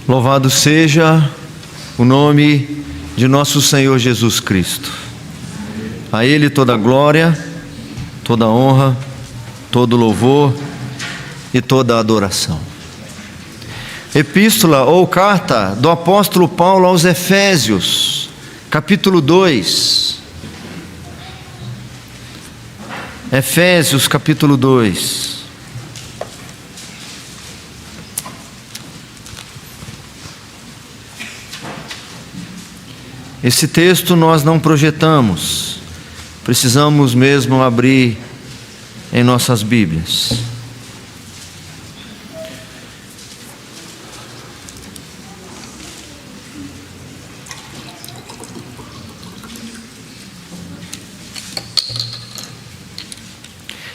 Louvado seja o nome de nosso Senhor Jesus Cristo. A Ele toda glória, toda honra, todo louvor e toda adoração. Epístola ou carta do apóstolo Paulo aos Efésios, capítulo 2. Efésios, capítulo 2. Esse texto nós não projetamos, precisamos mesmo abrir em nossas Bíblias.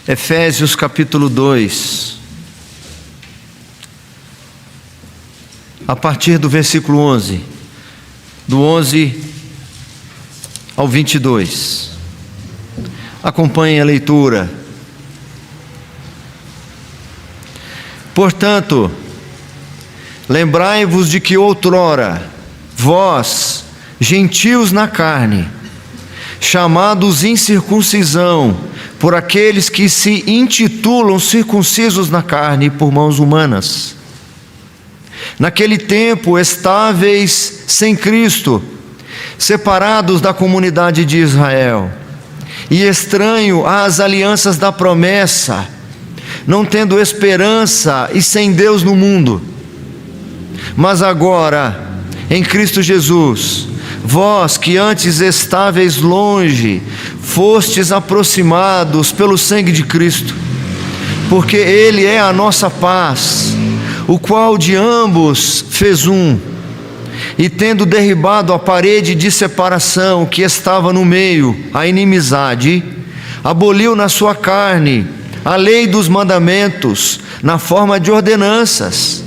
Efésios capítulo 2, a partir do versículo 11, do 11 ao 22. Acompanhem a leitura. Portanto, lembrai-vos de que outrora, vós, gentios na carne, chamados incircuncisão, por aqueles que se intitulam circuncisos na carne por mãos humanas, naquele tempo estáveis sem Cristo, separados da comunidade de Israel, e estranho às alianças da promessa, não tendo esperança e sem Deus no mundo. Mas agora, em Cristo Jesus, vós que antes estáveis longe, fostes aproximados pelo sangue de Cristo, porque Ele é a nossa paz, o qual de ambos fez um, e tendo derribado a parede de separação que estava no meio, a inimizade, aboliu na sua carne a lei dos mandamentos, na forma de ordenanças,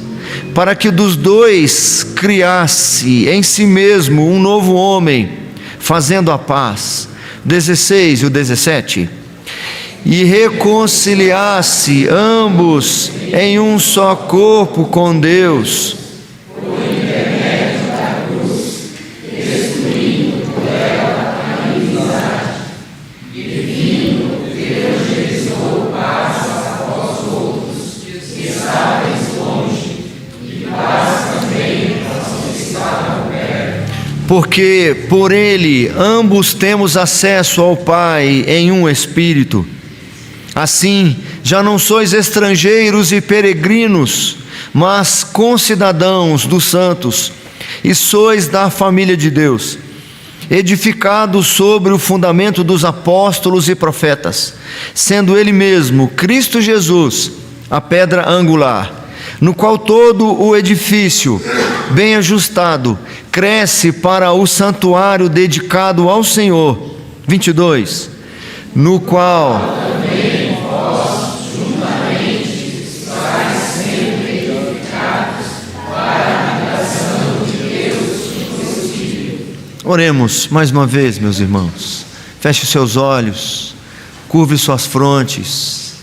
para que dos dois criasse em si mesmo um novo homem, fazendo a paz. 16 e o 17. E reconciliasse ambos em um só corpo com Deus, por intermédio da cruz, destruindo por ela a inimizade, e vindo, Deus realizou paz a vós outros, que estáveis longe, e paz também aos que estavam perto. Porque por Ele ambos temos acesso ao Pai em um Espírito. Assim, já não sois estrangeiros e peregrinos, mas concidadãos dos santos, e sois da família de Deus, edificados sobre o fundamento dos apóstolos e profetas, sendo Ele mesmo, Cristo Jesus, a pedra angular, no qual todo o edifício, bem ajustado, cresce para o santuário dedicado ao Senhor. 22. No qual também vós juntamente estáis sempre edificados para a habitação de Deus no Espírito. Oremos mais uma vez, meus irmãos. Feche seus olhos, curve suas frontes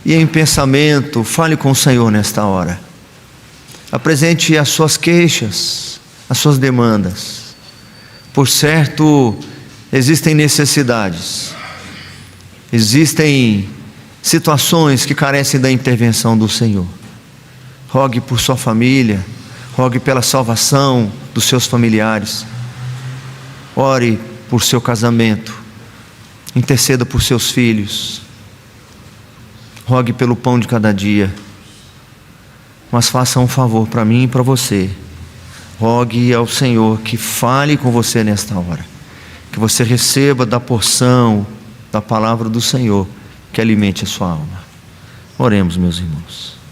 e em pensamento fale com o Senhor nesta hora. Apresente as suas queixas, as suas demandas. Por certo, existem necessidades, existem situações que carecem da intervenção do Senhor. Rogue por sua família, rogue pela salvação dos seus familiares, ore por seu casamento, interceda por seus filhos, rogue pelo pão de cada dia. Mas faça um favor para mim e para você. Rogue ao Senhor que fale com você nesta hora, que você receba da porção da palavra do Senhor, que alimente a sua alma. Oremos, meus irmãos.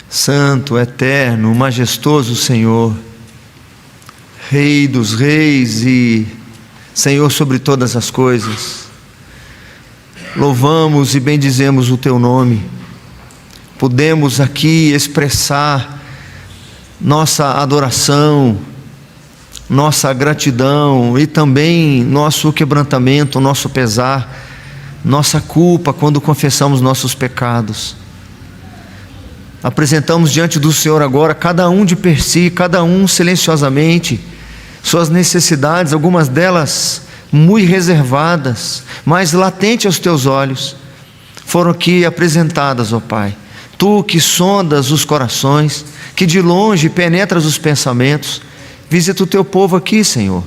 Santo, eterno, majestoso Senhor, Rei dos reis e Senhor sobre todas as coisas, louvamos e bendizemos o Teu nome. Podemos aqui expressar nossa adoração, nossa gratidão e também nosso quebrantamento, nosso pesar, nossa culpa quando confessamos nossos pecados. Apresentamos diante do Senhor agora, cada um de per si, cada um silenciosamente, suas necessidades, algumas delas muito reservadas, mas latentes aos Teus olhos, foram aqui apresentadas, ó Pai. Tu que sondas os corações, que de longe penetras os pensamentos, visita o Teu povo aqui, Senhor.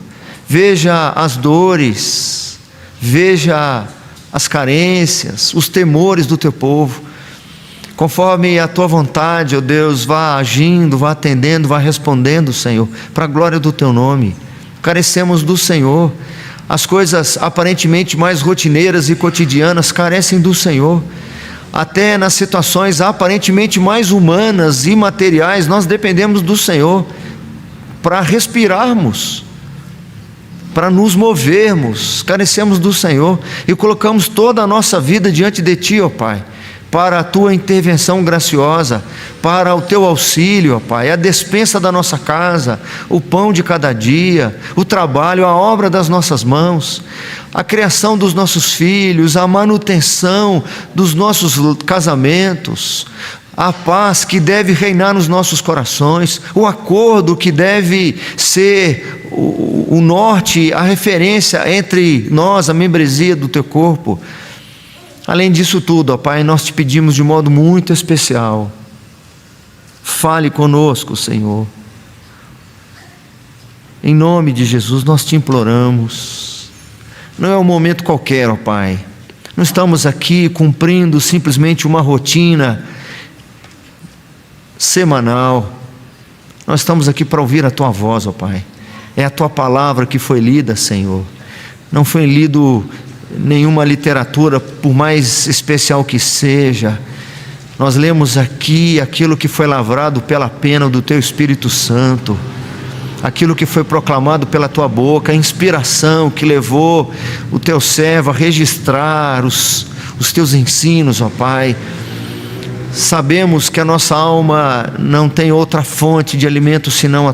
Veja as dores, veja as carências, os temores do Teu povo. Conforme a Tua vontade, ó Deus, vá agindo, vá atendendo, vá respondendo, Senhor, para a glória do Teu nome. Carecemos do Senhor. As coisas aparentemente mais rotineiras e cotidianas carecem do Senhor. Até nas situações aparentemente mais humanas e materiais, nós dependemos do Senhor para respirarmos, para nos movermos. Carecemos do Senhor e colocamos toda a nossa vida diante de Ti, ó Pai, para a Tua intervenção graciosa, para o Teu auxílio, ó Pai, a despensa da nossa casa, o pão de cada dia, o trabalho, a obra das nossas mãos, a criação dos nossos filhos, a manutenção dos nossos casamentos, a paz que deve reinar nos nossos corações, o acordo que deve ser o norte, a referência entre nós, a membresia do Teu corpo. Além disso tudo, ó Pai, nós Te pedimos de modo muito especial, fale conosco, Senhor. Em nome de Jesus nós Te imploramos. Não é um momento qualquer, ó Pai. Não estamos aqui cumprindo simplesmente uma rotina semanal. Nós estamos aqui para ouvir a Tua voz, ó Pai. É a Tua palavra que foi lida, Senhor. Não foi lido nenhuma literatura, por mais especial que seja. Nós lemos aqui aquilo que foi lavrado pela pena do Teu Espírito Santo, aquilo que foi proclamado pela Tua boca, a inspiração que levou o Teu servo a registrar os Teus ensinos, ó Pai. Sabemos que a nossa alma não tem outra fonte de alimento senão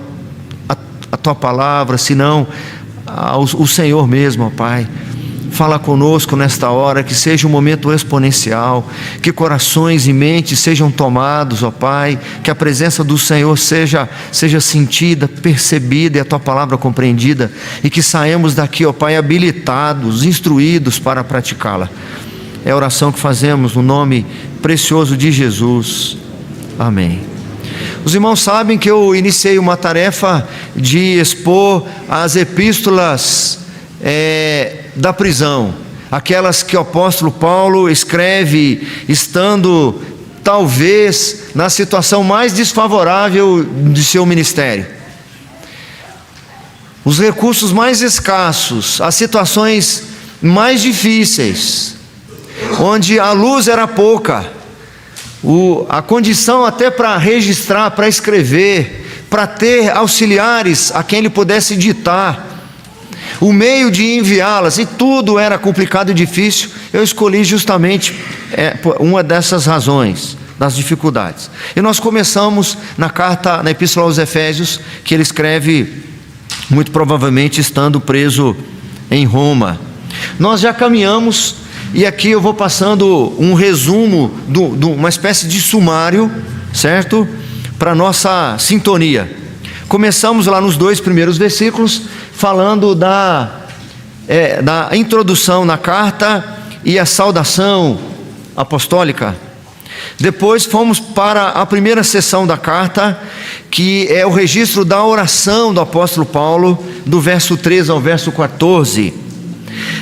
a Tua palavra, senão o Senhor mesmo, ó Pai. Fala conosco nesta hora, que seja um momento exponencial, que corações e mentes sejam tomados, ó Pai, que a presença do Senhor seja sentida, percebida e a Tua palavra compreendida, e que saímos daqui, ó Pai, habilitados, instruídos para praticá-la. É a oração que fazemos no nome precioso de Jesus. Amém. Os irmãos sabem que eu iniciei uma tarefa de expor as epístolas da prisão, aquelas que o apóstolo Paulo escreve estando talvez na situação mais desfavorável de seu ministério, os recursos mais escassos, as situações mais difíceis, onde a luz era pouca, a condição até para registrar, para escrever, para ter auxiliares a quem ele pudesse ditar, o meio de enviá-las, e tudo era complicado e difícil. Eu escolhi justamente uma dessas razões, das dificuldades. E nós começamos na epístola aos Efésios, que ele escreve muito provavelmente estando preso em Roma. Nós já caminhamos, e aqui eu vou passando um resumo, uma espécie de sumário, certo? Para nossa sintonia. Começamos lá nos 2 primeiros versículos, falando da introdução na carta e a saudação apostólica. Depois fomos para a primeira seção da carta, que é o registro da oração do apóstolo Paulo, do verso 13 ao verso 14.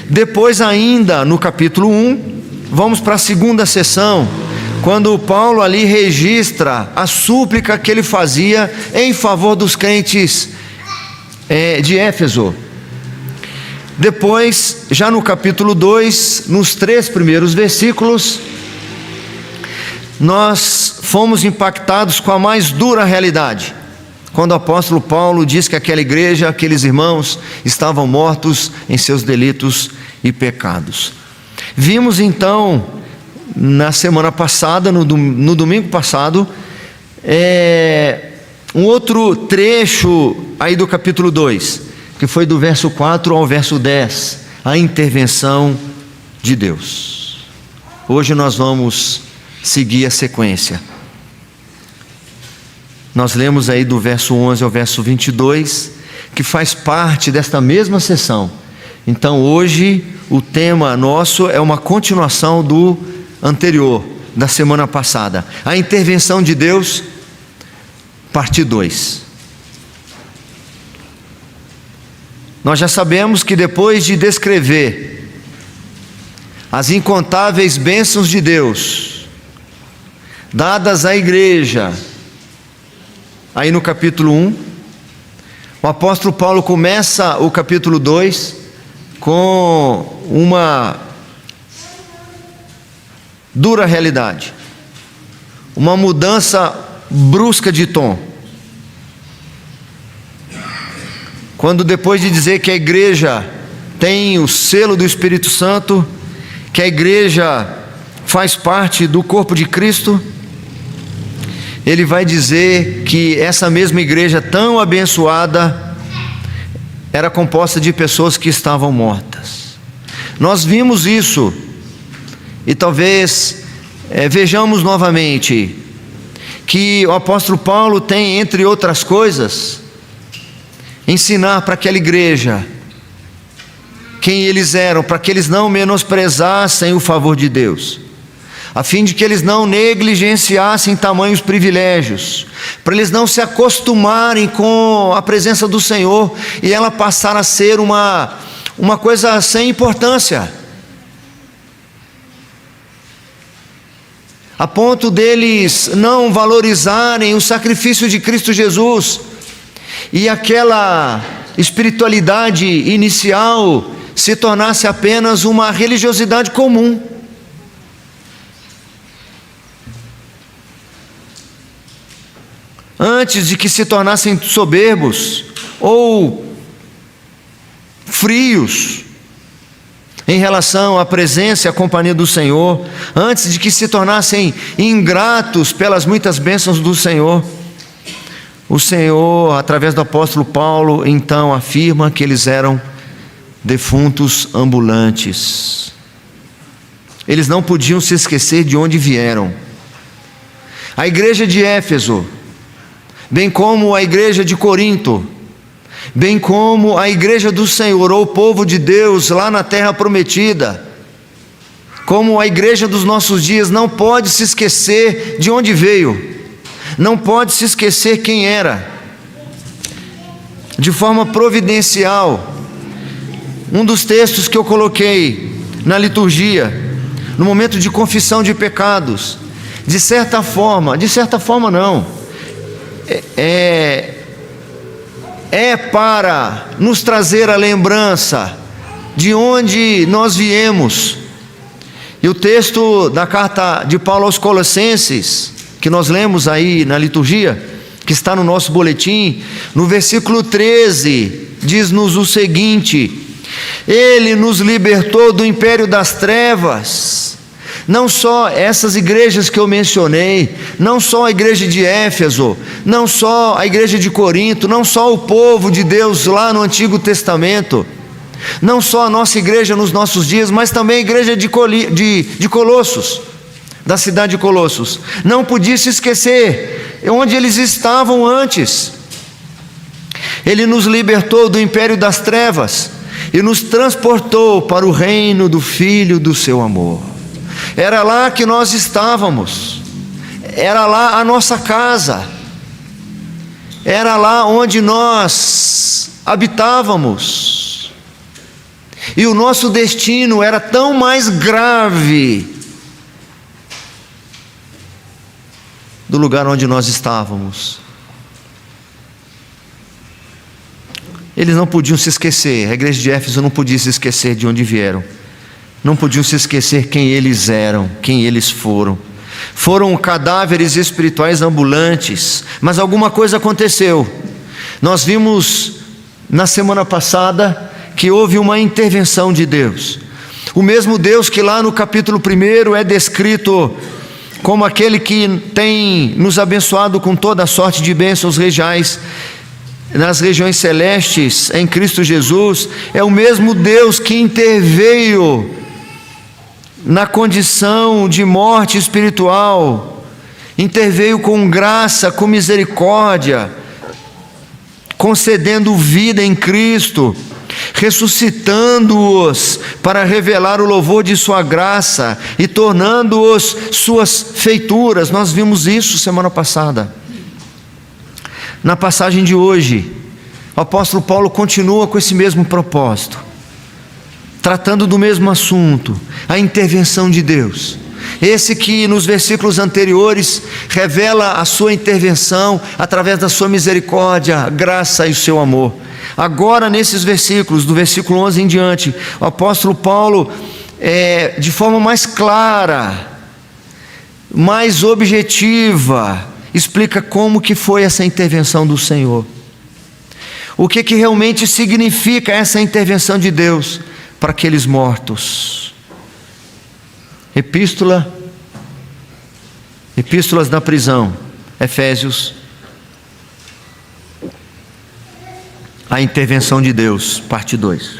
Depois, ainda no capítulo 1, vamos para a segunda seção, quando Paulo ali registra a súplica que ele fazia em favor dos crentes de Éfeso. Depois, já no capítulo 2, nos 3 primeiros versículos, nós fomos impactados com a mais dura realidade, quando o apóstolo Paulo diz que aquela igreja, aqueles irmãos, estavam mortos em seus delitos e pecados. Vimos então, na semana passada, no domingo passado, um outro trecho aí do capítulo 2, que foi do verso 4 ao verso 10, a intervenção de Deus. Hoje nós vamos seguir a sequência. Nós lemos aí do verso 11 ao verso 22, que faz parte desta mesma sessão. Então hoje o tema nosso é uma continuação do anterior, da semana passada. A intervenção de Deus, parte 2. Nós já sabemos que depois de descrever as incontáveis bênçãos de Deus dadas à igreja, aí no capítulo 1, o apóstolo Paulo começa o capítulo 2 com uma dura realidade, uma mudança brusca de tom. Quando depois de dizer que a igreja tem o selo do Espírito Santo, que a igreja faz parte do corpo de Cristo, ele vai dizer que essa mesma igreja tão abençoada era composta de pessoas que estavam mortas. Nós vimos isso e talvez vejamos novamente que o apóstolo Paulo tem, entre outras coisas, ensinar para aquela igreja quem eles eram, para que eles não menosprezassem o favor de Deus, a fim de que eles não negligenciassem tamanhos privilégios, para eles não se acostumarem com a presença do Senhor e ela passar a ser uma coisa sem importância, a ponto deles não valorizarem o sacrifício de Cristo Jesus e aquela espiritualidade inicial se tornasse apenas uma religiosidade comum. Antes de que se tornassem soberbos ou frios em relação à presença e à companhia do Senhor, antes de que se tornassem ingratos pelas muitas bênçãos do Senhor, o Senhor, através do apóstolo Paulo, então afirma que eles eram defuntos ambulantes. Eles não podiam se esquecer de onde vieram. A igreja de Éfeso, bem como a igreja de Corinto, bem como a igreja do Senhor, ou o povo de Deus lá na terra prometida, como a igreja dos nossos dias, não pode se esquecer de onde veio, não pode se esquecer quem era. De forma providencial, um dos textos que eu coloquei na liturgia, no momento de confissão de pecados, de certa forma não, é para nos trazer a lembrança de onde nós viemos. E o texto da carta de Paulo aos Colossenses, que nós lemos aí na liturgia, que está no nosso boletim, no versículo 13, diz-nos o seguinte: Ele nos libertou do império das trevas. Não só essas igrejas que eu mencionei, não só a igreja de Éfeso, não só a igreja de Corinto, não só o povo de Deus lá no Antigo Testamento, não só a nossa igreja nos nossos dias, mas também a igreja de Colossos, da cidade de Colossos, não podia se esquecer onde eles estavam antes. Ele nos libertou do império das trevas e nos transportou para o reino do Filho do seu amor. Era lá que nós estávamos, era lá a nossa casa, era lá onde nós habitávamos, e o nosso destino era tão mais grave do lugar onde nós estávamos. Eles não podiam se esquecer, a igreja de Éfeso não podia se esquecer de onde vieram, não podiam se esquecer quem eles eram, quem eles foram. foram cadáveres espirituais ambulantes, mas alguma coisa aconteceu. Nós vimos na semana passada que houve uma intervenção de Deus. O mesmo Deus que lá no capítulo 1 é descrito como aquele que tem nos abençoado com toda a sorte de bênçãos regiais nas regiões celestes em Cristo Jesus, é o mesmo Deus que interveio na condição de morte espiritual, interveio com graça, com misericórdia, concedendo vida em Cristo, ressuscitando-os para revelar o louvor de sua graça e tornando-os suas feituras. Nós vimos isso semana passada. Na passagem de hoje, o apóstolo Paulo continua com esse mesmo propósito, tratando do mesmo assunto, a intervenção de Deus. Esse que nos versículos anteriores revela a sua intervenção através da sua misericórdia, graça e o seu amor. Agora nesses versículos, do versículo 11 em diante, o apóstolo Paulo, de forma mais clara, mais objetiva, explica como que foi essa intervenção do Senhor. O que realmente significa essa intervenção de Deus para aqueles mortos. Epístolas da prisão, Efésios, a intervenção de Deus, parte 2.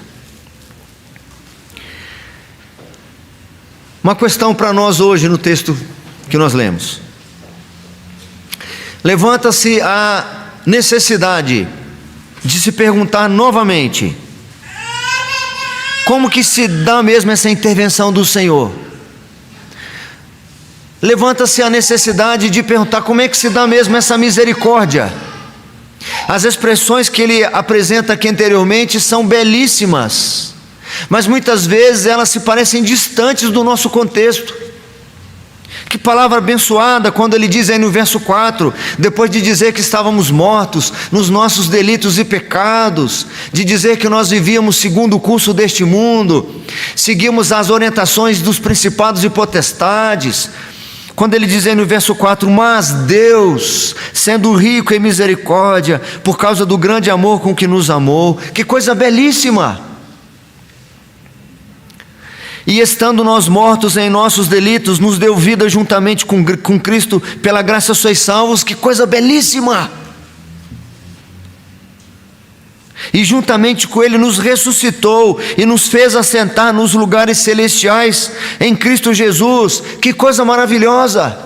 Uma questão para nós hoje no texto que nós lemos. Levanta-se a necessidade de se perguntar novamente: como que se dá mesmo essa intervenção do Senhor? Levanta-se a necessidade de perguntar como é que se dá mesmo essa misericórdia. As expressões que ele apresenta aqui anteriormente são belíssimas, mas muitas vezes elas se parecem distantes do nosso contexto. Que palavra abençoada quando ele diz aí no verso 4, depois de dizer que estávamos mortos nos nossos delitos e pecados, de dizer que nós vivíamos segundo o curso deste mundo, seguimos as orientações dos principados e potestades. Quando ele diz aí no verso 4, mas Deus, sendo rico em misericórdia, por causa do grande amor com que nos amou, que coisa belíssima! E estando nós mortos em nossos delitos, nos deu vida juntamente com Cristo, pela graça sois salvos, que coisa belíssima! E juntamente com Ele nos ressuscitou e nos fez assentar nos lugares celestiais em Cristo Jesus, que coisa maravilhosa!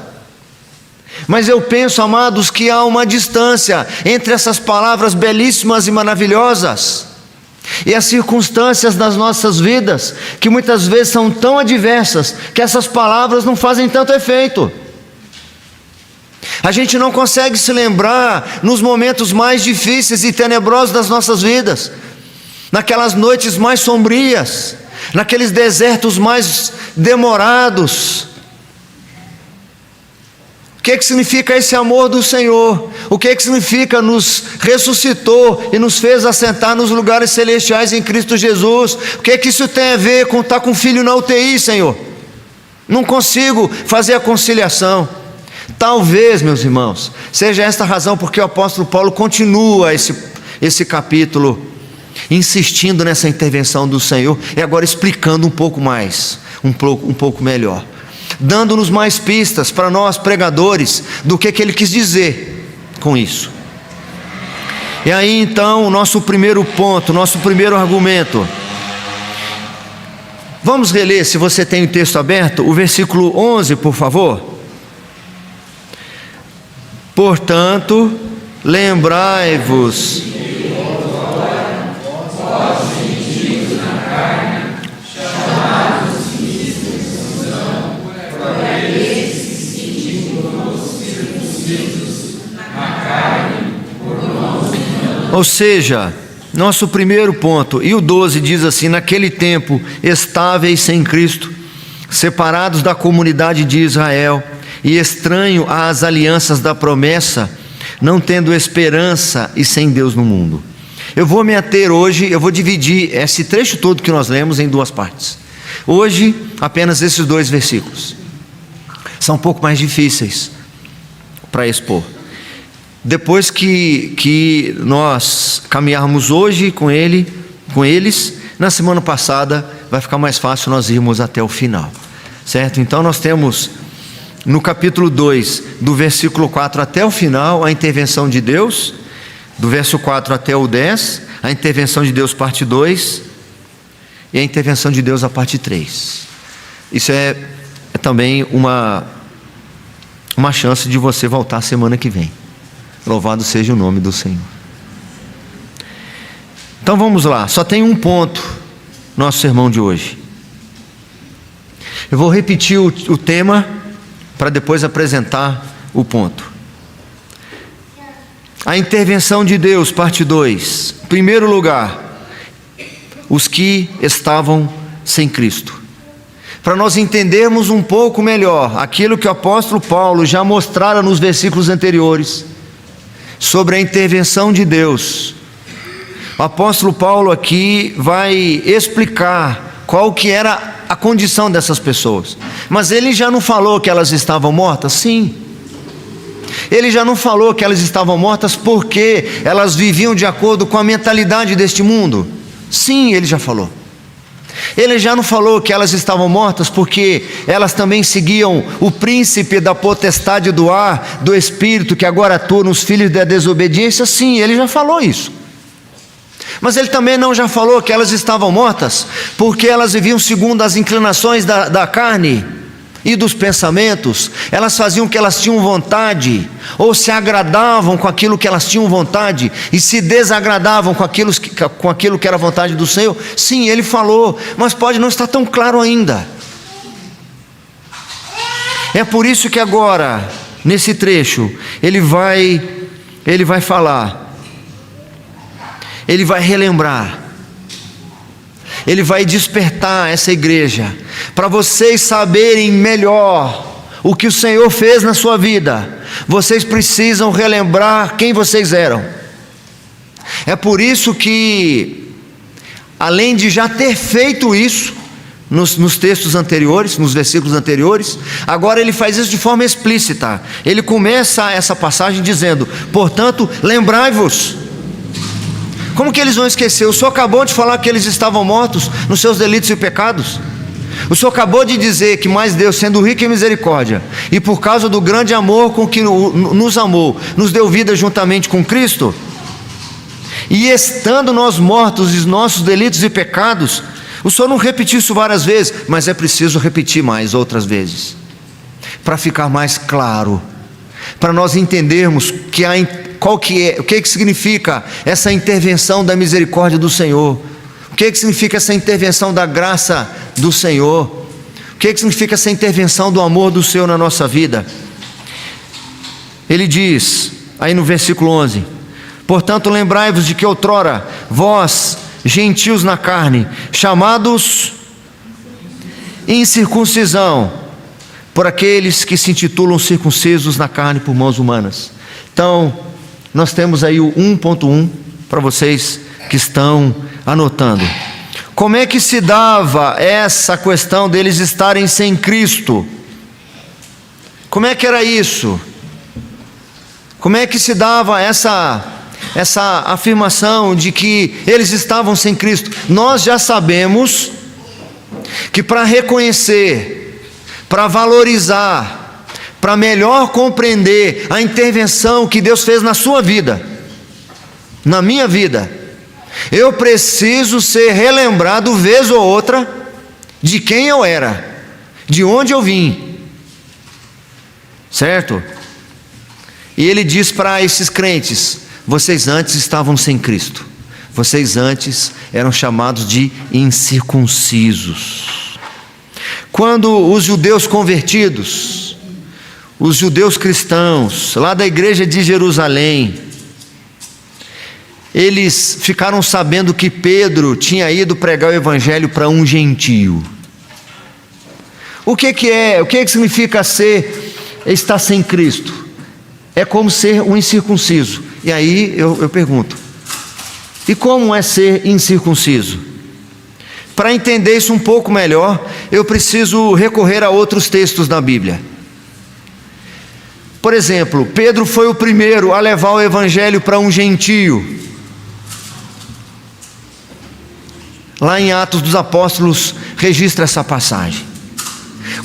Mas eu penso, amados, que há uma distância entre essas palavras belíssimas e maravilhosas e as circunstâncias das nossas vidas, que muitas vezes são tão adversas, que essas palavras não fazem tanto efeito. A gente não consegue se lembrar nos momentos mais difíceis e tenebrosos das nossas vidas, naquelas noites mais sombrias, naqueles desertos mais demorados. O que significa esse amor do Senhor? O que significa nos ressuscitou e nos fez assentar nos lugares celestiais em Cristo Jesus? O que isso tem a ver com estar com o filho na UTI, Senhor? Não consigo fazer a conciliação. Talvez, meus irmãos, seja esta a razão porque o apóstolo Paulo continua esse capítulo insistindo nessa intervenção do Senhor e agora explicando um pouco mais, um pouco melhor, dando-nos mais pistas para nós pregadores do que ele quis dizer com isso. E aí então o nosso primeiro ponto, nosso primeiro argumento. Vamos reler, se você tem o texto aberto, o versículo 11, por favor. Portanto, lembrai-vos Ou seja, nosso primeiro ponto, e o 12 diz assim: naquele tempo estáveis sem Cristo, separados da comunidade de Israel e estranho às alianças da promessa, não tendo esperança e sem Deus no mundo. Eu vou me ater hoje, eu vou dividir esse trecho todo que nós lemos em duas partes. Hoje, apenas esses dois versículos. são um pouco mais difíceis para expor. Depois que nós caminharmos hoje com eles, na semana passada vai ficar mais fácil nós irmos até o final, certo? Então nós temos no capítulo 2, do versículo 4 até o final, a intervenção de Deus, do verso 4 até o 10, a intervenção de Deus parte 2, e a intervenção de Deus a parte 3. Isso é também uma chance de você voltar semana que vem. Louvado seja o nome do Senhor. Então vamos lá, só tem um ponto no nosso sermão de hoje. Eu vou repetir o tema para depois apresentar o ponto. A intervenção de Deus, parte 2. Em primeiro lugar, os que estavam sem Cristo. Para nós entendermos um pouco melhor aquilo que o apóstolo Paulo já mostrara nos versículos anteriores, sobre a intervenção de Deus. O apóstolo Paulo aqui vai explicar qual que era a condição dessas pessoas. Mas ele já não falou que elas estavam mortas? Sim. Ele já não falou que elas estavam mortas porque elas viviam de acordo com a mentalidade deste mundo? Sim, ele já falou. Ele já não falou que elas estavam mortas porque elas também seguiam o príncipe da potestade do ar, do espírito que agora atua nos filhos da desobediência? Sim, ele já falou isso. Mas ele também não já falou que elas estavam mortas porque elas viviam segundo as inclinações da carne e dos pensamentos? Elas faziam o que elas tinham vontade, ou se agradavam com aquilo que elas tinham vontade, e se desagradavam com aquilo que era vontade do Senhor? Sim, ele falou, mas pode não estar tão claro ainda. É por isso que agora, nesse trecho, ele vai falar, ele vai relembrar, ele vai despertar essa igreja, para vocês saberem melhor o que o Senhor fez na sua vida. Vocês precisam relembrar quem vocês eram. É por isso que, além de já ter feito isso nos textos anteriores, nos versículos anteriores, agora ele faz isso de forma explícita. Ele começa essa passagem dizendo: portanto, lembrai-vos. Como que eles vão esquecer? O Senhor acabou de falar que eles estavam mortos nos seus delitos e pecados. O Senhor acabou de dizer que mais Deus, sendo rico em misericórdia, e por causa do grande amor com que nos amou, nos deu vida juntamente com Cristo. E estando nós mortos em nossos delitos e pecados, o Senhor não repetiu isso várias vezes, mas é preciso repetir mais outras vezes, para ficar mais claro, para nós entendermos o que significa essa intervenção da misericórdia do Senhor, o que significa essa intervenção da graça do Senhor, o que significa essa intervenção do amor do Senhor na nossa vida. Ele diz, aí no versículo 11: portanto, lembrai-vos de que outrora vós, gentios na carne, chamados incircuncisão, por aqueles que se intitulam circuncisos na carne por mãos humanas. Então, nós temos aí o 1.1 para vocês que estão anotando. Como é que se dava essa questão deles estarem sem Cristo? Como é que era isso? Como é que se dava essa afirmação de que eles estavam sem Cristo? Nós já sabemos que para reconhecer, para valorizar, para melhor compreender a intervenção que Deus fez na sua vida, na minha vida, eu preciso ser relembrado vez ou outra de quem eu era, de onde eu vim, certo? E ele diz para esses crentes: vocês antes estavam sem Cristo, vocês antes eram chamados de incircuncisos. Quando os judeus convertidos, os judeus cristãos, lá da igreja de Jerusalém, eles ficaram sabendo que Pedro tinha ido pregar o evangelho para um gentio. O que significa estar sem Cristo? É como ser um incircunciso. E aí eu pergunto: e como é ser incircunciso? Para entender isso um pouco melhor, eu preciso recorrer a outros textos da Bíblia. Por exemplo, Pedro foi o primeiro a levar o evangelho para um gentio. Lá em Atos dos Apóstolos registra essa passagem.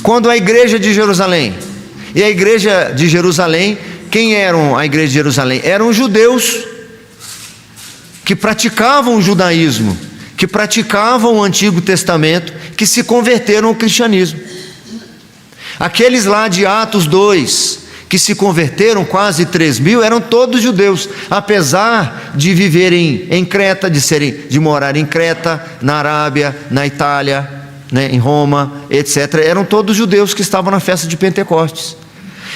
Quando a igreja de Jerusalém, e a igreja de Jerusalém, quem eram a igreja de Jerusalém? Eram judeus que praticavam o judaísmo, que praticavam o Antigo Testamento, que se converteram ao cristianismo. Aqueles lá de Atos 2, que se converteram, quase 3.000, eram todos judeus, apesar de viverem em Creta, de morar em Creta, na Arábia, na Itália, né, em Roma, etc. Eram todos judeus que estavam na festa de Pentecostes.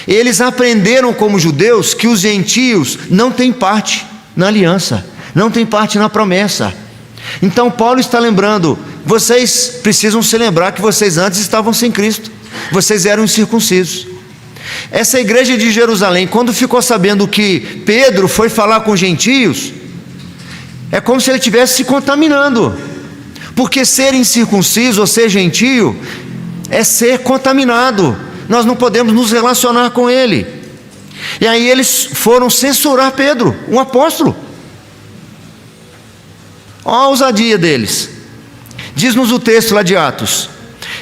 Eles aprenderam como judeus que os gentios não têm parte na aliança, não têm parte na promessa. Então Paulo está lembrando: vocês precisam se lembrar que vocês antes estavam sem Cristo, vocês eram incircuncisos. Essa igreja de Jerusalém, quando ficou sabendo que Pedro foi falar com gentios, é como se ele estivesse se contaminando, porque ser incircunciso ou ser gentio é ser contaminado. Nós não podemos nos relacionar com ele. E aí eles foram censurar Pedro, um apóstolo. Olha a ousadia deles. Diz-nos o texto lá de Atos: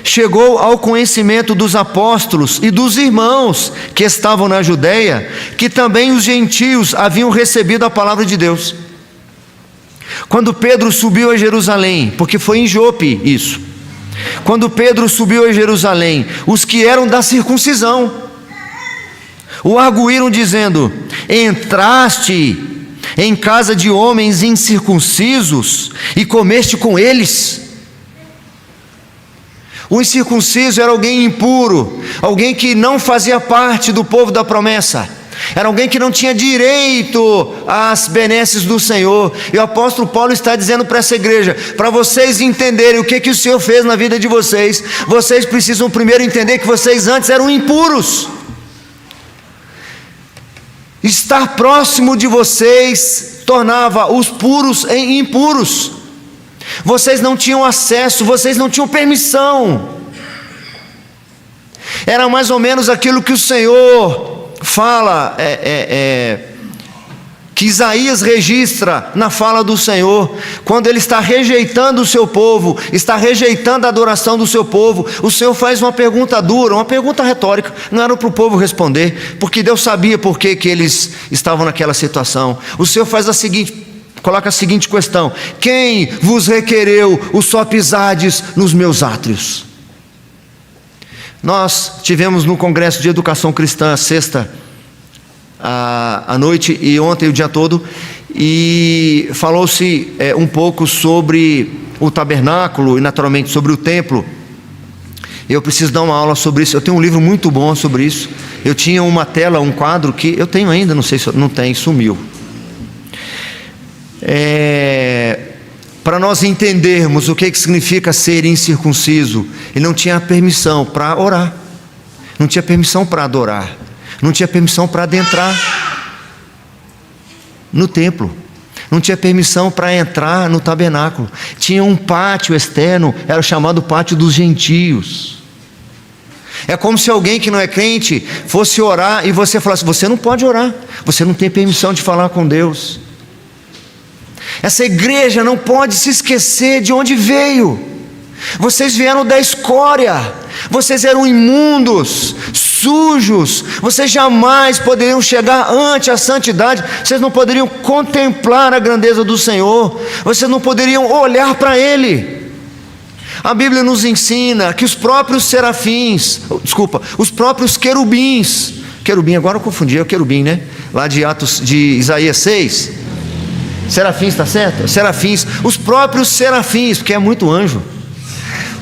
chegou ao conhecimento dos apóstolos e dos irmãos que estavam na Judeia, que também os gentios haviam recebido a palavra de Deus. Quando Pedro subiu a Jerusalém, porque foi em Jope isso, quando Pedro subiu a Jerusalém, os que eram da circuncisão o arguíram dizendo: entraste em casa de homens incircuncisos e comeste com eles. O incircunciso era alguém impuro, alguém que não fazia parte do povo da promessa, era alguém que não tinha direito às benesses do Senhor. E o apóstolo Paulo está dizendo para essa igreja: para vocês entenderem o que o Senhor fez na vida de vocês, vocês precisam primeiro entender que vocês antes eram impuros. Estar próximo de vocês tornava os puros em impuros. Vocês não tinham acesso, vocês não tinham permissão. Era mais ou menos aquilo que o Senhor fala, que Isaías registra na fala do Senhor, quando ele está rejeitando o seu povo, está rejeitando a adoração do seu povo. O Senhor faz uma pergunta dura, uma pergunta retórica, não era para o povo responder, porque Deus sabia por que eles estavam naquela situação. O Senhor faz coloca a seguinte questão: quem vos requereu o só pisardes nos meus átrios? Nós tivemos no Congresso de Educação Cristã, sexta à noite e ontem o dia todo, e falou-se um pouco sobre o tabernáculo e naturalmente sobre o templo. Eu preciso dar uma aula sobre isso. Eu tenho um livro muito bom sobre isso. Eu tinha uma tela, um quadro que eu tenho ainda, não sei se não tem, sumiu. Para nós entendermos o que significa ser incircunciso, ele não tinha permissão para orar, não tinha permissão para adorar, não tinha permissão para adentrar no templo, não tinha permissão para entrar no tabernáculo. Tinha um pátio externo, era o chamado pátio dos gentios. É como se alguém que não é crente fosse orar e você falasse: você não pode orar, você não tem permissão de falar com Deus. Essa igreja não pode se esquecer de onde veio. Vocês vieram da escória, vocês eram imundos, sujos, vocês jamais poderiam chegar ante a santidade, vocês não poderiam contemplar a grandeza do Senhor, vocês não poderiam olhar para Ele. A Bíblia nos ensina que os próprios serafins, os próprios querubins, agora eu confundi, é o querubim, né? Lá de Isaías 6, serafins, está certo? Serafins, os próprios serafins, porque é muito anjo.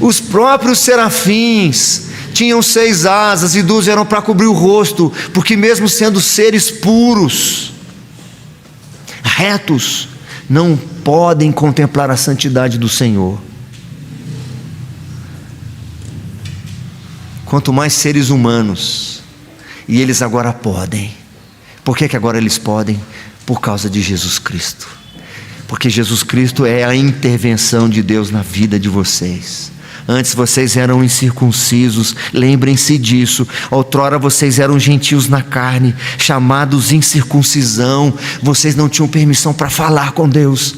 Os próprios serafins tinham 6 asas e 2 eram para cobrir o rosto, porque mesmo sendo seres puros, retos, não podem contemplar a santidade do Senhor. Quanto mais seres humanos, e eles agora podem. Por que agora eles podem? Por causa de Jesus Cristo. Porque Jesus Cristo é a intervenção de Deus na vida de vocês. Antes vocês eram incircuncisos, lembrem-se disso. Outrora vocês eram gentios na carne, chamados incircuncisão. Vocês não tinham permissão para falar com Deus,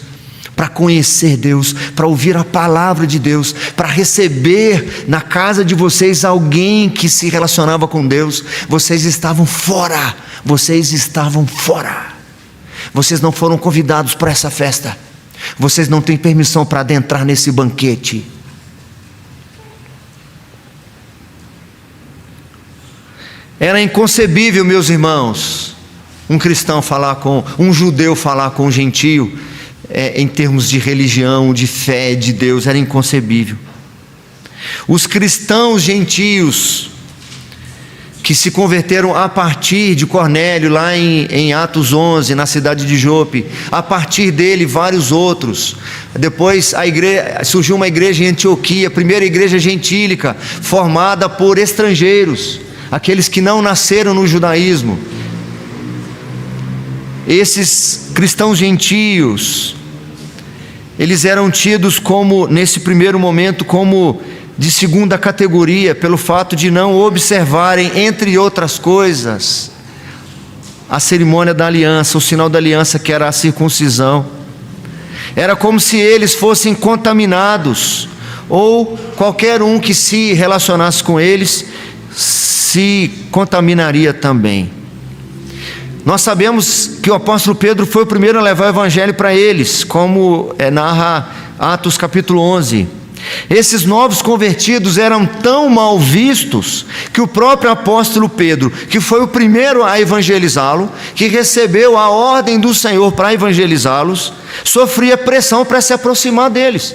para conhecer Deus, para ouvir a palavra de Deus, para receber na casa de vocês alguém que se relacionava com Deus. Vocês estavam fora, vocês estavam fora. Vocês não foram convidados para essa festa. Vocês não têm permissão para adentrar nesse banquete. Era inconcebível, meus irmãos, um cristão falar com um judeu, falar com um gentio, em termos de religião, de fé, de Deus, era inconcebível. Os cristãos gentios que se converteram a partir de Cornélio, lá em Atos 11, na cidade de Jope, a partir dele vários outros. Depois surgiu uma igreja em Antioquia, a primeira igreja gentílica, formada por estrangeiros, aqueles que não nasceram no judaísmo. Esses cristãos gentios, eles eram tidos como, nesse primeiro momento, como de segunda categoria, pelo fato de não observarem, entre outras coisas, a cerimônia da aliança, o sinal da aliança, que era a circuncisão. Era como se eles fossem contaminados, ou qualquer um que se relacionasse com eles se contaminaria também. Nós sabemos que o apóstolo Pedro foi o primeiro a levar o evangelho para eles, como narra Atos capítulo 11. Esses novos convertidos eram tão mal vistos que o próprio apóstolo Pedro, que foi o primeiro a evangelizá-lo, que recebeu a ordem do Senhor para evangelizá-los, sofria pressão para se aproximar deles,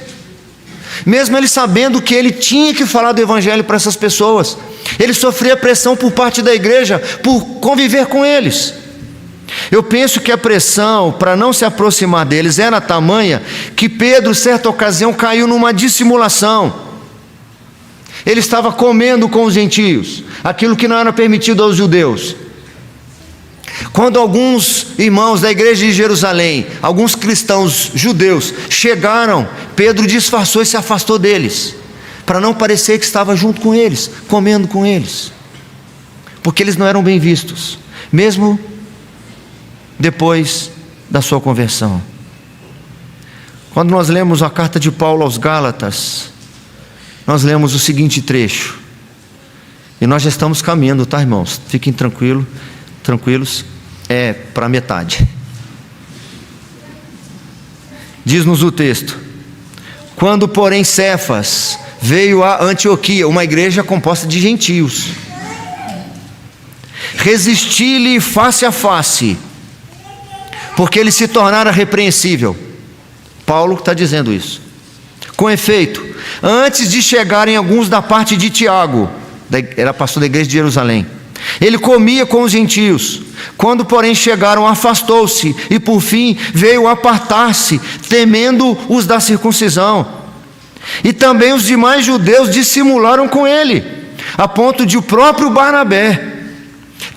mesmo ele sabendo que ele tinha que falar do evangelho para essas pessoas. Ele sofria pressão por parte da igreja por conviver com eles. Eu penso que a pressão para não se aproximar deles era tamanha que Pedro, certa ocasião, caiu numa dissimulação. Ele estava comendo com os gentios, aquilo que não era permitido aos judeus. Quando alguns irmãos da igreja de Jerusalém, alguns cristãos judeus, chegaram, Pedro disfarçou e se afastou deles, para não parecer que estava junto com eles, comendo com eles, porque eles não eram bem vistos, mesmo depois da sua conversão. Quando nós lemos a carta de Paulo aos Gálatas, nós lemos o seguinte trecho, e nós já estamos caminhando, tá, irmãos? Fiquem tranquilos, para a metade. Diz-nos o texto: quando porém Cefas veio a Antioquia, uma igreja composta de gentios, resisti-lhe face a face, porque ele se tornara repreensível. Paulo está dizendo isso. Com efeito, antes de chegarem alguns da parte de Tiago, era pastor da igreja de Jerusalém, ele comia com os gentios. Quando porém chegaram, afastou-se, e por fim veio apartar-se, temendo os da circuncisão. E também os demais judeus dissimularam com ele, a ponto de o próprio Barnabé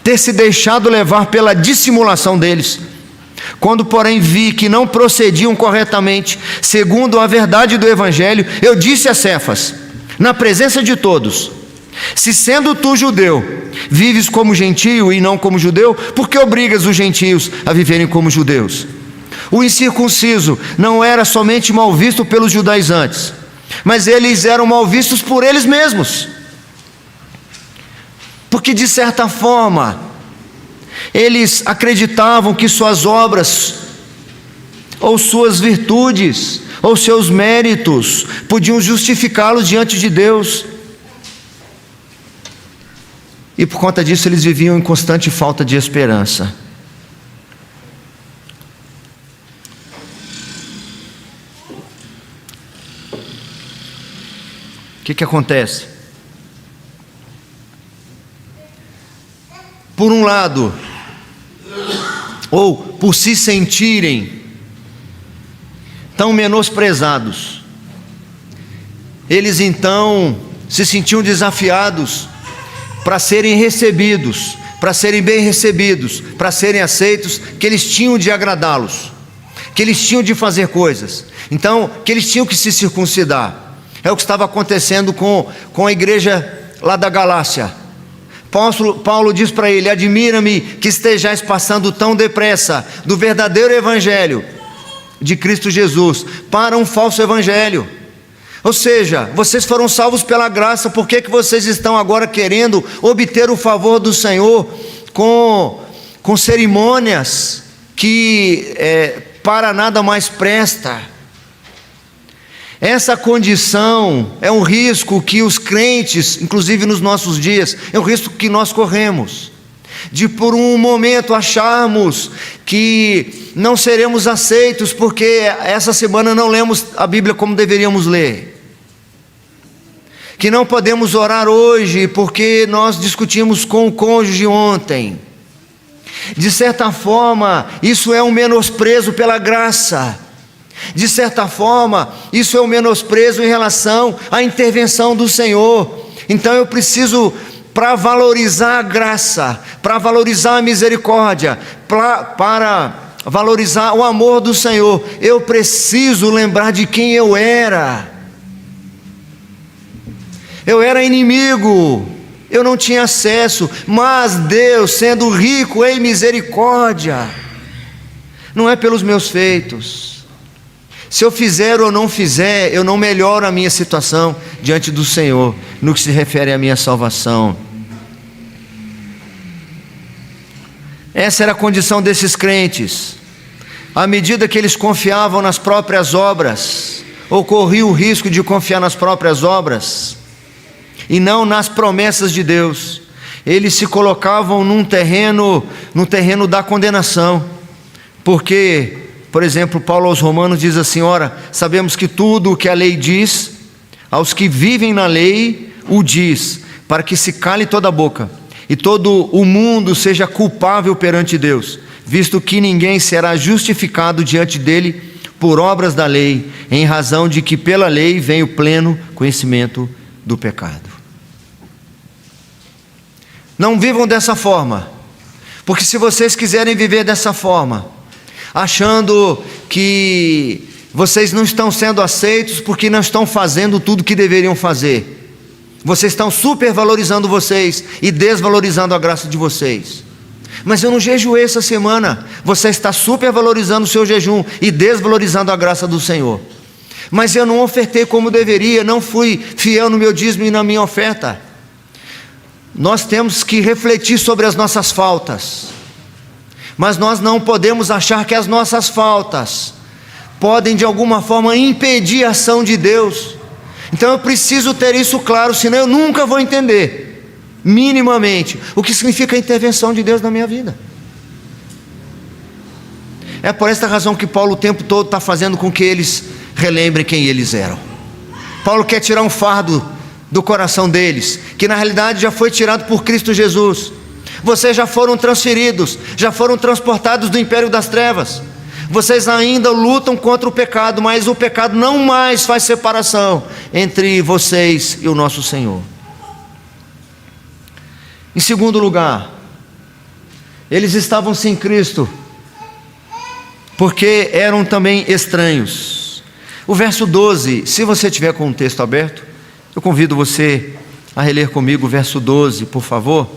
ter se deixado levar pela dissimulação deles. Quando porém vi que não procediam corretamente, segundo a verdade do evangelho, eu disse a Cefas, na presença de todos: se sendo tu judeu, vives como gentio e não como judeu, por que obrigas os gentios a viverem como judeus? O incircunciso não era somente mal visto pelos judaizantes, mas eles eram mal vistos por eles mesmos, porque de certa forma eles acreditavam que suas obras, ou suas virtudes, ou seus méritos podiam justificá-los diante de Deus, e por conta disso eles viviam em constante falta de esperança. O que acontece? Por um lado, ou por se sentirem tão menosprezados, eles então se sentiam desafiados para serem recebidos, para serem bem recebidos, para serem aceitos, que eles tinham de agradá-los, que eles tinham de fazer coisas, então que eles tinham que se circuncidar. É o que estava acontecendo com a igreja lá da Galácia. Paulo diz para ele: admira-me que estejais passando tão depressa do verdadeiro evangelho de Cristo Jesus para um falso evangelho. Ou seja, vocês foram salvos pela graça, por que vocês estão agora querendo obter o favor do Senhor com cerimônias que para nada mais presta? Essa condição é um risco que os crentes, inclusive nos nossos dias, é um risco que nós corremos, de por um momento acharmos que não seremos aceitos porque essa semana não lemos a Bíblia como deveríamos ler, que não podemos orar hoje porque nós discutimos com o cônjuge ontem. De certa forma, isso é um menosprezo pela graça. De certa forma, isso é um menosprezo em relação à intervenção do Senhor. Então eu preciso, para valorizar a graça, para valorizar a misericórdia, para valorizar o amor do Senhor, eu preciso lembrar de quem eu era. Eu era inimigo, eu não tinha acesso, mas Deus, sendo rico em misericórdia, não é pelos meus feitos. Se eu fizer ou não fizer, eu não melhoro a minha situação diante do Senhor, no que se refere à minha salvação. Essa era a condição desses crentes. À medida que eles confiavam nas próprias obras, ou corriam o risco de confiar nas próprias obras, e não nas promessas de Deus, eles se colocavam num terreno da condenação, porque, por exemplo, Paulo aos Romanos diz assim: ora, sabemos que tudo o que a lei diz, aos que vivem na lei o diz, para que se cale toda a boca, e todo o mundo seja culpável perante Deus, visto que ninguém será justificado diante dele por obras da lei, em razão de que pela lei vem o pleno conhecimento do pecado. Não vivam dessa forma, porque se vocês quiserem viver dessa forma, achando que vocês não estão sendo aceitos porque não estão fazendo tudo o que deveriam fazer, vocês estão supervalorizando vocês e desvalorizando a graça de vocês. Mas eu não jejuei essa semana. Você está supervalorizando o seu jejum e desvalorizando a graça do Senhor. Mas eu não ofertei como deveria, não fui fiel no meu dízimo e na minha oferta. Nós temos que refletir sobre as nossas faltas, mas nós não podemos achar que as nossas faltas podem de alguma forma impedir a ação de Deus. Então eu preciso ter isso claro, senão eu nunca vou entender minimamente o que significa a intervenção de Deus na minha vida. É por esta razão que Paulo o tempo todo está fazendo com que eles relembrem quem eles eram. Paulo quer tirar um fardo do coração deles, que na realidade já foi tirado por Cristo Jesus. Vocês já foram transferidos, já foram transportados do império das trevas. Vocês ainda lutam contra o pecado, mas o pecado não mais faz separação entre vocês e o nosso Senhor. Em segundo lugar, eles estavam sem Cristo, porque eram também estranhos. O verso 12, se você tiver com o texto aberto, eu convido você a reler comigo o verso 12, por favor.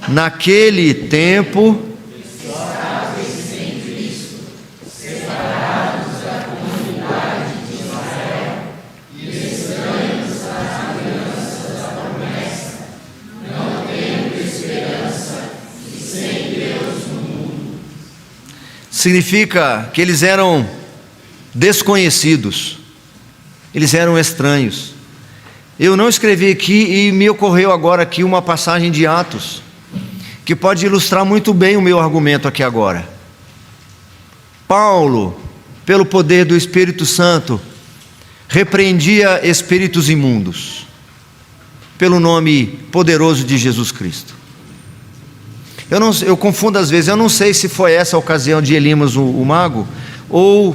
Naquele tempo, estáveis sem Cristo, separados da comunidade de Israel e estranhos às alianças da promessa, não tendo esperança e sem Deus no mundo. Significa que eles eram desconhecidos. Eles eram estranhos. Eu não escrevi aqui e me ocorreu agora aqui uma passagem de Atos, que pode ilustrar muito bem o meu argumento aqui agora. Paulo, pelo poder do Espírito Santo, repreendia espíritos imundos, pelo nome poderoso de Jesus Cristo. Eu confundo às vezes, eu não sei se foi essa a ocasião de Elimas o mago, ou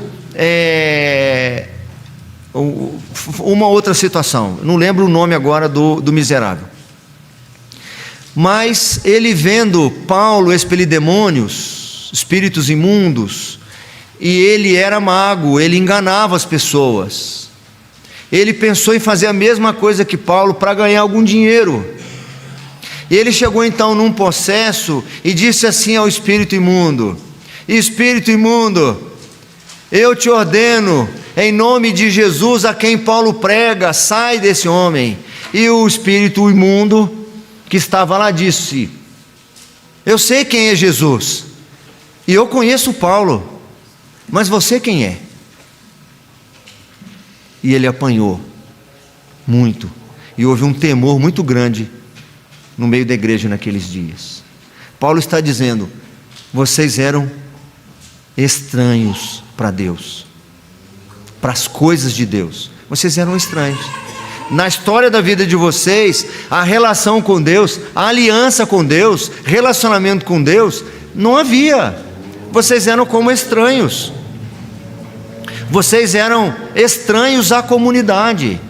uma outra situação, não lembro o nome agora do miserável. Mas ele, vendo Paulo expelir demônios, espíritos imundos, e ele era mago, ele enganava as pessoas, ele pensou em fazer a mesma coisa que Paulo para ganhar algum dinheiro. E ele chegou então num processo e disse assim ao espírito imundo: espírito imundo, eu te ordeno, em nome de Jesus a quem Paulo prega, sai desse homem. E o espírito imundo que estava lá disse: eu sei quem é Jesus, e eu conheço Paulo, mas você quem é? E ele apanhou muito, e houve um temor muito grande no meio da igreja naqueles dias. Paulo está dizendo: vocês eram estranhos para Deus, para as coisas de Deus, vocês eram estranhos. Na história da vida de vocês, a relação com Deus, a aliança com Deus, relacionamento com Deus, não havia. Vocês eram como estranhos. Vocês eram estranhos à comunidade.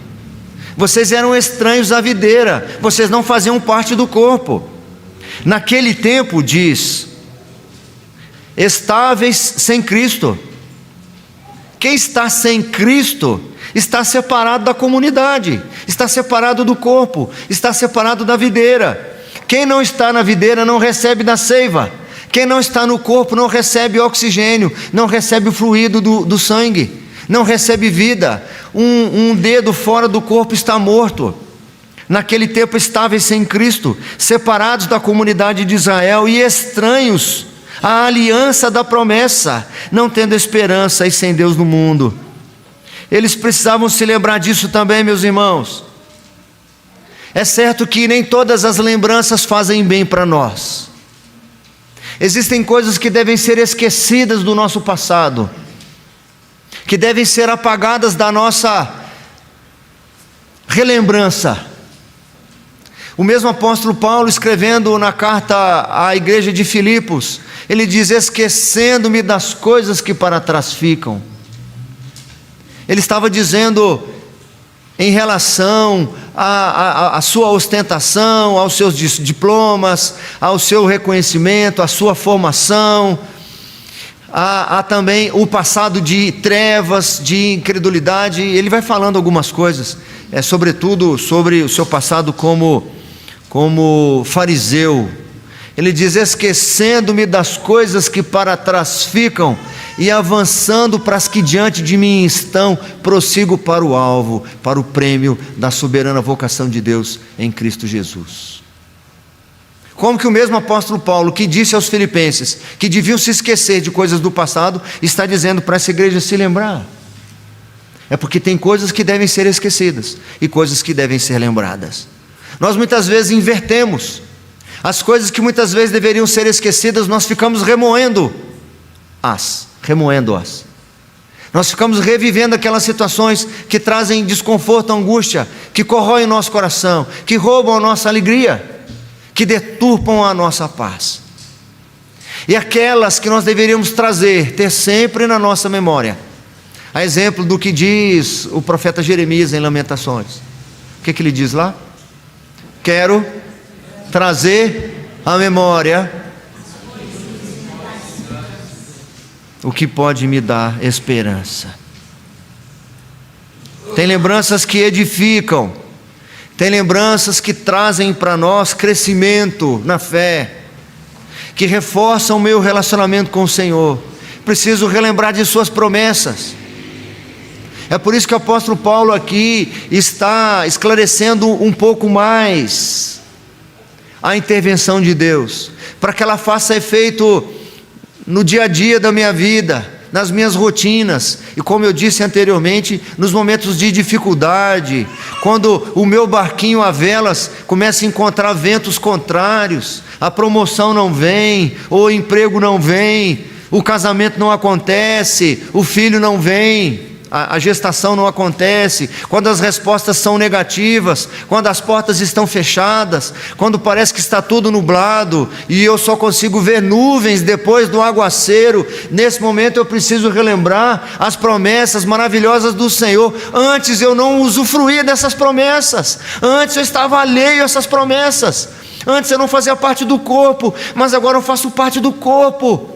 Vocês eram estranhos à videira. Vocês não faziam parte do corpo. Naquele tempo, diz, estáveis sem Cristo. Quem está sem Cristo está separado da comunidade, está separado do corpo, está separado da videira. Quem não está na videira não recebe da seiva. Quem não está no corpo não recebe oxigênio, não recebe o fluido do sangue, não recebe vida. Um dedo fora do corpo está morto. Naquele tempo, estáveis sem Cristo, separados da comunidade de Israel e estranhos à aliança da promessa, não tendo esperança e sem Deus no mundo. Eles precisavam se lembrar disso também, meus irmãos. É certo que nem todas as lembranças fazem bem para nós. Existem coisas que devem ser esquecidas do nosso passado, que devem ser apagadas da nossa relembrança. O mesmo apóstolo Paulo, escrevendo na carta à igreja de Filipos, ele diz: esquecendo-me das coisas que para trás ficam. Ele estava dizendo em relação à sua ostentação, aos seus diplomas, ao seu reconhecimento, à sua formação, a também o passado de trevas, de incredulidade. Ele vai falando algumas coisas, sobretudo sobre o seu passado como fariseu. Ele diz: esquecendo-me das coisas que para trás ficam e avançando para as que diante de mim estão, prossigo para o alvo, para o prêmio da soberana vocação de Deus em Cristo Jesus. Como que o mesmo apóstolo Paulo, que disse aos filipenses que deviam se esquecer de coisas do passado, está dizendo para essa igreja se lembrar? É porque tem coisas que devem ser esquecidas e coisas que devem ser lembradas. Nós muitas vezes invertemos. As coisas que muitas vezes deveriam ser esquecidas, nós ficamos remoendo-as. Nós ficamos revivendo aquelas situações que trazem desconforto, angústia, que corroem o nosso coração, que roubam a nossa alegria, que deturpam a nossa paz. E aquelas que nós deveríamos ter sempre na nossa memória, a exemplo do que diz o profeta Jeremias em Lamentações. O que ele diz lá? Quero trazer à memória o que pode me dar esperança. Tem lembranças que edificam, tem lembranças que trazem para nós crescimento na fé, que reforçam o meu relacionamento com o Senhor. Preciso relembrar de suas promessas. É por isso que o apóstolo Paulo aqui está esclarecendo um pouco mais a intervenção de Deus, para que ela faça efeito no dia a dia da minha vida, nas minhas rotinas, e como eu disse anteriormente, nos momentos de dificuldade, quando o meu barquinho a velas começa a encontrar ventos contrários, a promoção não vem, ou o emprego não vem, o casamento não acontece, o filho não vem, a gestação não acontece, quando as respostas são negativas, quando as portas estão fechadas, quando parece que está tudo nublado e eu só consigo ver nuvens depois do aguaceiro. Nesse momento eu preciso relembrar as promessas maravilhosas do Senhor. Antes eu não usufruía dessas promessas, antes eu estava alheio a essas promessas, antes eu não fazia parte do corpo, mas agora eu faço parte do corpo.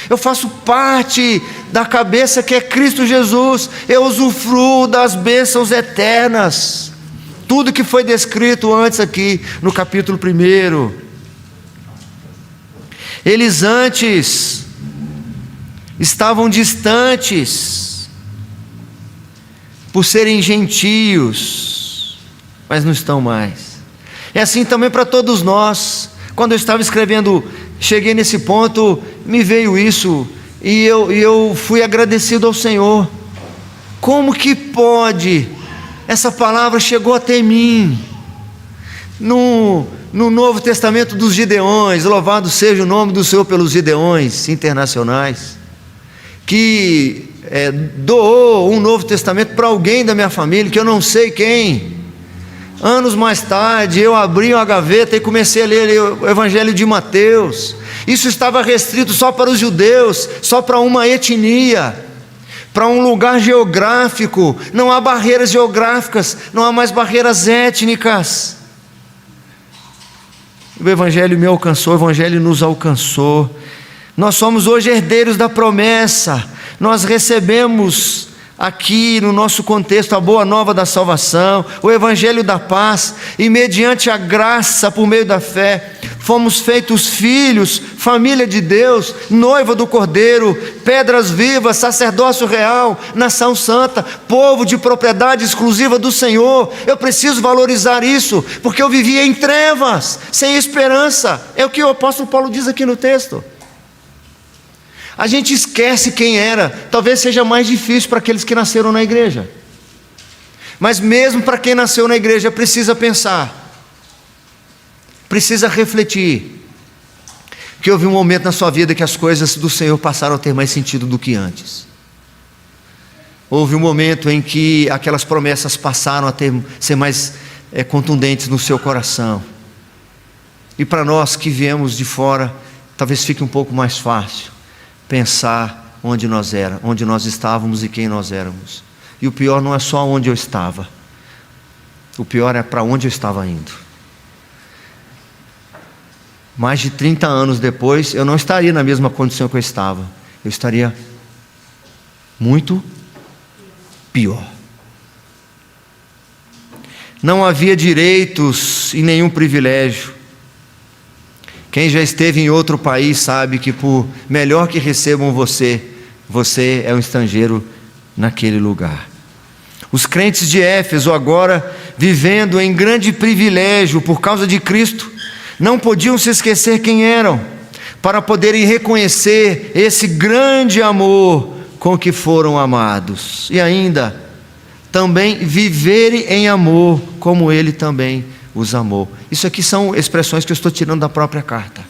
Eu faço parte da cabeça que é Cristo Jesus. Eu usufruo das bênçãos eternas. Tudo que foi descrito antes aqui no capítulo 1. Eles antes estavam distantes por serem gentios, mas não estão mais. É assim também para todos nós. Quando eu estava escrevendo, cheguei nesse ponto, me veio isso, e eu fui agradecido ao Senhor. Como que pode? Essa palavra chegou até mim no Novo Testamento dos Gideões. Louvado seja o nome do Senhor pelos Gideões internacionais, que doou um Novo Testamento para alguém da minha família, que eu não sei quem. Anos mais tarde, eu abri uma gaveta e comecei a ler o Evangelho de Mateus. Isso estava restrito só para os judeus, só para uma etnia, para um lugar geográfico. Não há barreiras geográficas, não há mais barreiras étnicas. O Evangelho me alcançou, o Evangelho nos alcançou. Nós somos hoje herdeiros da promessa. Nós recebemos aqui no nosso contexto a boa nova da salvação, o Evangelho da paz, e mediante a graça por meio da fé, fomos feitos filhos, família de Deus, noiva do Cordeiro, pedras vivas, sacerdócio real, nação santa, povo de propriedade exclusiva do Senhor. Eu preciso valorizar isso, porque eu vivia em trevas, sem esperança. É o que o apóstolo Paulo diz aqui no texto. A gente esquece quem era. Talvez seja mais difícil para aqueles que nasceram na igreja, mas mesmo para quem nasceu na igreja, precisa pensar, precisa refletir, que houve um momento na sua vida que as coisas do Senhor passaram a ter mais sentido do que antes. Houve um momento em que aquelas promessas passaram a ser mais contundentes no seu coração. E para nós que viemos de fora, talvez fique um pouco mais fácil pensar onde nós estávamos e quem nós éramos. E o pior não é só onde eu estava, o pior é para onde eu estava indo. Mais de 30 anos depois, eu não estaria na mesma condição que eu estava. Eu estaria muito pior. Não havia direitos e nenhum privilégio. Quem já esteve em outro país sabe que por melhor que recebam você é um estrangeiro naquele lugar. Os crentes de Éfeso, agora vivendo em grande privilégio por causa de Cristo, não podiam se esquecer quem eram, para poderem reconhecer esse grande amor com que foram amados, e ainda também viverem em amor como Ele também os amou. Isso aqui são expressões que eu estou tirando da própria carta.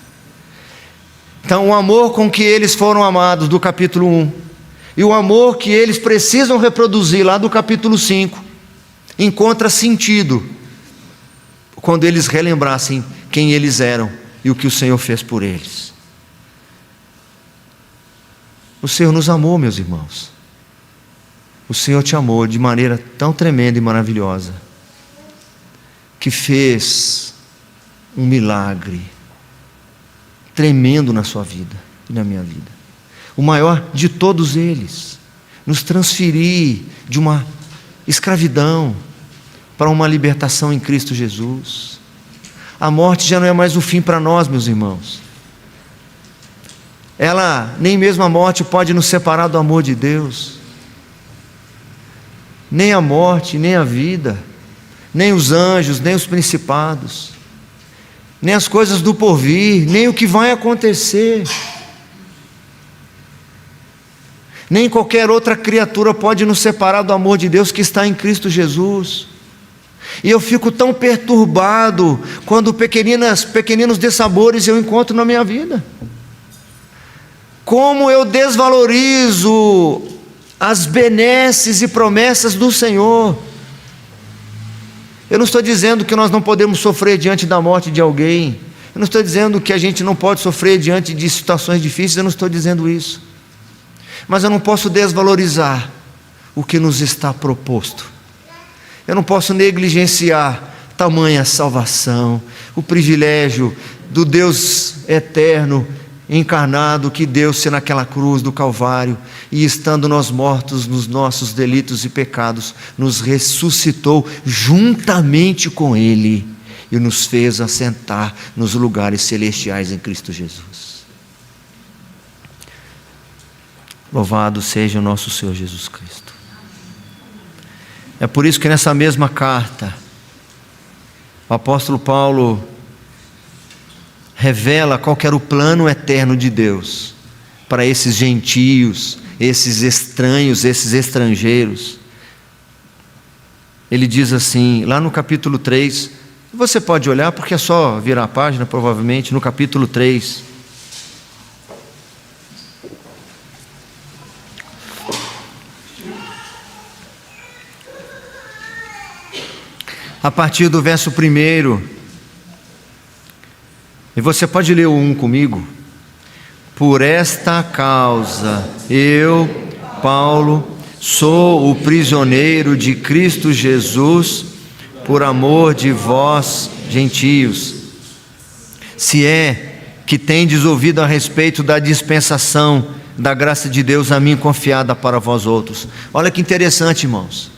Então, o amor com que eles foram amados do capítulo 1 e o amor que eles precisam reproduzir lá do capítulo 5 encontra sentido quando eles relembrassem quem eles eram e o que o Senhor fez por eles. O Senhor nos amou, meus irmãos. O Senhor te amou de maneira tão tremenda e maravilhosa, que fez um milagre tremendo na sua vida e na minha vida, o maior de todos eles, nos transferir de uma escravidão para uma libertação em Cristo Jesus. A morte já não é mais o fim para nós, meus irmãos. Nem mesmo a morte pode nos separar do amor de Deus. Nem a morte, nem a vida, nem os anjos, nem os principados, nem as coisas do porvir, nem o que vai acontecer, nem qualquer outra criatura pode nos separar do amor de Deus que está em Cristo Jesus. E eu fico tão perturbado quando pequeninos dessabores eu encontro na minha vida. Como eu desvalorizo as benesses e promessas do Senhor. Eu não estou dizendo que nós não podemos sofrer diante da morte de alguém. Eu não estou dizendo que a gente não pode sofrer diante de situações difíceis. Eu não estou dizendo isso. Mas eu não posso desvalorizar o que nos está proposto. Eu não posso negligenciar tamanha salvação, o privilégio do Deus eterno encarnado, que deu-se naquela cruz do Calvário, e estando nós mortos nos nossos delitos e pecados, nos ressuscitou juntamente com Ele e nos fez assentar nos lugares celestiais em Cristo Jesus. Louvado seja o nosso Senhor Jesus Cristo. É por isso que nessa mesma carta, o apóstolo Paulo revela qual que era o plano eterno de Deus para esses gentios, esses estranhos, esses estrangeiros. Ele diz assim, lá no capítulo 3, você pode olhar porque é só virar a página provavelmente, no capítulo 3. A partir do verso 1, e você pode ler o 1 comigo. Por esta causa, eu, Paulo, sou o prisioneiro de Cristo Jesus, por amor de vós, gentios. Se é que tendes ouvido a respeito da dispensação da graça de Deus a mim confiada para vós outros. Olha que interessante, irmãos.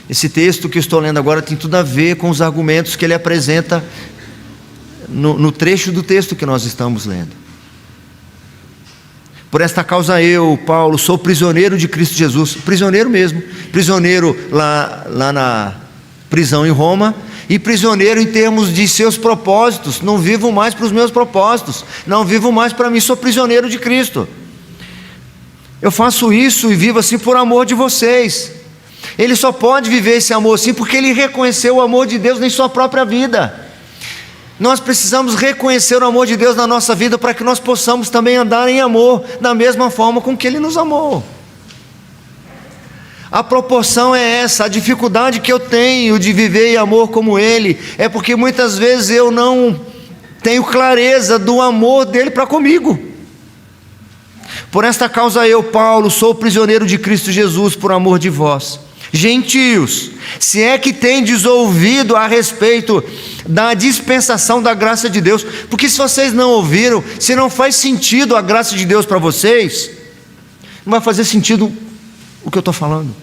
Esse texto que eu estou lendo agora tem tudo a ver com os argumentos que ele apresenta no trecho do texto que nós estamos lendo. Por esta causa eu, Paulo, sou prisioneiro de Cristo Jesus, prisioneiro mesmo, prisioneiro lá na prisão em Roma, e prisioneiro em termos de seus propósitos. Não vivo mais para os meus propósitos, não vivo mais para mim, sou prisioneiro de Cristo. Eu faço isso e vivo assim por amor de vocês. Ele só pode viver esse amor assim porque ele reconheceu o amor de Deus em sua própria vida. Nós precisamos reconhecer o amor de Deus na nossa vida para que nós possamos também andar em amor da mesma forma com que Ele nos amou. A proporção é essa. A dificuldade que eu tenho de viver em amor como Ele é porque muitas vezes eu não tenho clareza do amor dele para comigo. Por esta causa eu, Paulo, sou prisioneiro de Cristo Jesus por amor de vós, gentios, se é que tendes ouvido a respeito da dispensação da graça de Deus, porque se vocês não ouviram, se não faz sentido a graça de Deus para vocês, não vai fazer sentido o que eu estou falando.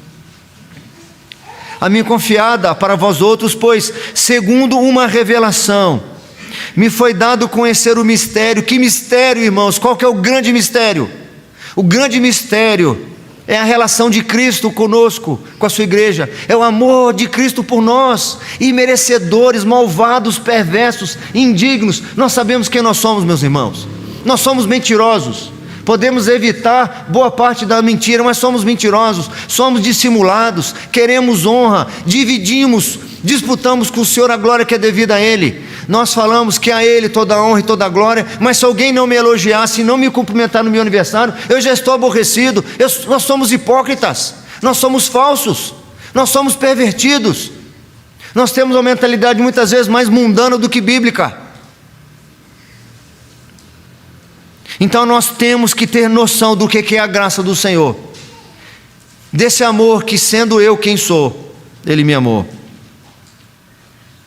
A mim confiada para vós outros, pois segundo uma revelação, me foi dado conhecer o mistério. Que mistério, irmãos? Qual que é o grande mistério? O grande mistério é a relação de Cristo conosco, com a sua igreja. É o amor de Cristo por nós, imerecedores, malvados, perversos, indignos. Nós sabemos quem nós somos, meus irmãos. Nós somos mentirosos. Podemos evitar boa parte da mentira, mas somos mentirosos, somos dissimulados, queremos honra, dividimos, disputamos com o Senhor a glória que é devida a Ele. Nós falamos que a Ele toda a honra e toda a glória, mas se alguém não me elogiar, se não me cumprimentar no meu aniversário, eu já estou aborrecido. Nós somos hipócritas, nós somos falsos, nós somos pervertidos, nós temos uma mentalidade muitas vezes mais mundana do que bíblica. Então nós temos que ter noção do que é a graça do Senhor, desse amor que, sendo eu quem sou, Ele me amou.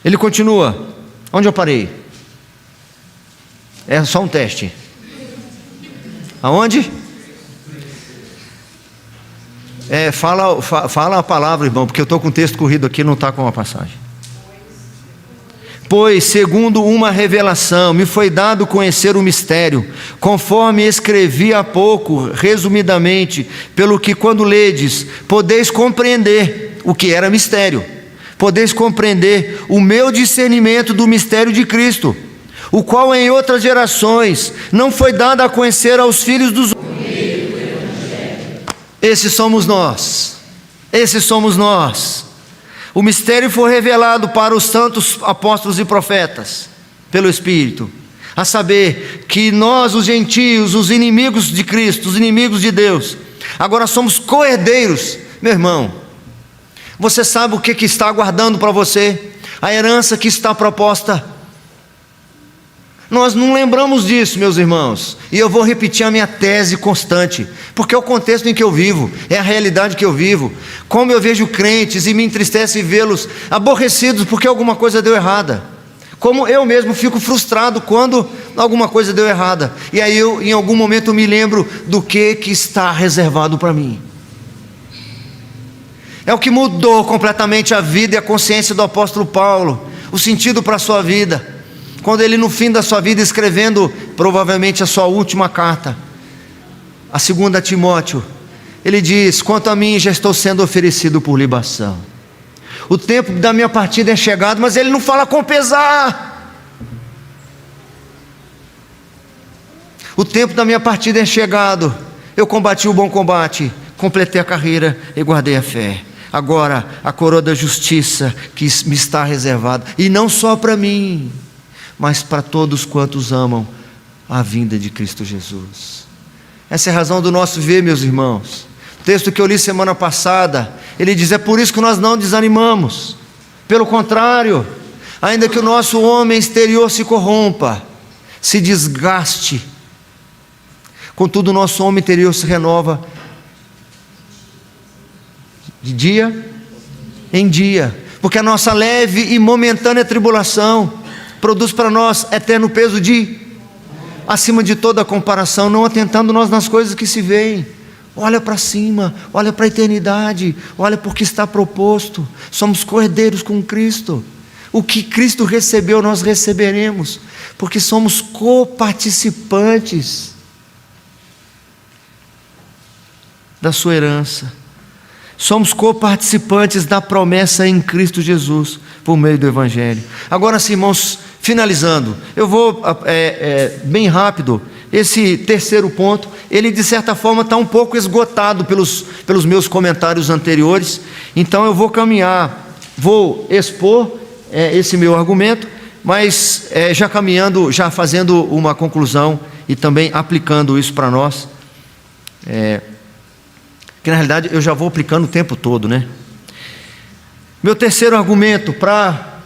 Ele continua. Onde eu parei? É só um teste. Aonde? Fala a palavra, irmão, porque eu estou com o texto corrido aqui, não está com a passagem. Pois, segundo uma revelação, me foi dado conhecer o mistério, conforme escrevi há pouco, resumidamente, pelo que quando ledes, podeis compreender o que era mistério, podeis compreender o meu discernimento do mistério de Cristo, o qual em outras gerações não foi dado a conhecer aos filhos dos homens. Esses somos nós, esses somos nós. O mistério foi revelado para os santos apóstolos e profetas, pelo Espírito, a saber, que nós, os gentios, os inimigos de Cristo, os inimigos de Deus, agora somos co-herdeiros. Meu irmão, você sabe o que está aguardando para você? A herança que está proposta. Nós não lembramos disso, meus irmãos, e eu vou repetir a minha tese constante, porque é o contexto em que eu vivo, é a realidade que eu vivo. Como eu vejo crentes e me entristece vê-los aborrecidos porque alguma coisa deu errada, Como eu mesmo fico frustrado quando alguma coisa deu errada. E aí eu, em algum momento, me lembro do que está reservado para mim. É o que mudou completamente a vida e a consciência do apóstolo Paulo, o sentido para a sua vida. Quando ele, no fim da sua vida, escrevendo provavelmente a sua última carta, a 2 Timóteo, ele diz: quanto a mim, já estou sendo oferecido por libação. O tempo da minha partida é chegado, mas ele não fala com pesar. O tempo da minha partida é chegado. Eu combati o bom combate, completei a carreira e guardei a fé. Agora a coroa da justiça que me está reservada, e não só para mim, mas para todos quantos amam a vinda de Cristo Jesus. Essa é a razão do nosso viver, meus irmãos. O texto que eu li semana passada, ele diz: é por isso que nós não desanimamos. Pelo contrário, ainda que o nosso homem exterior se corrompa, se desgaste, contudo o nosso homem interior se renova de dia em dia, porque a nossa leve e momentânea tribulação produz para nós eterno peso acima de toda comparação, não atentando nós nas coisas que se veem. Olha para cima, olha para a eternidade, olha porque está proposto. Somos cordeiros com Cristo. O que Cristo recebeu, nós receberemos, porque somos coparticipantes da sua herança. Somos coparticipantes da promessa em Cristo Jesus, por meio do Evangelho. Agora sim, irmãos, finalizando, eu vou bem rápido. Esse terceiro ponto, ele de certa forma está um pouco esgotado pelos meus comentários anteriores. Então eu vou caminhar, vou expor esse meu argumento, mas já caminhando, já fazendo uma conclusão e também aplicando isso para nós. Que na realidade eu já vou aplicando o tempo todo, né? Meu terceiro argumento para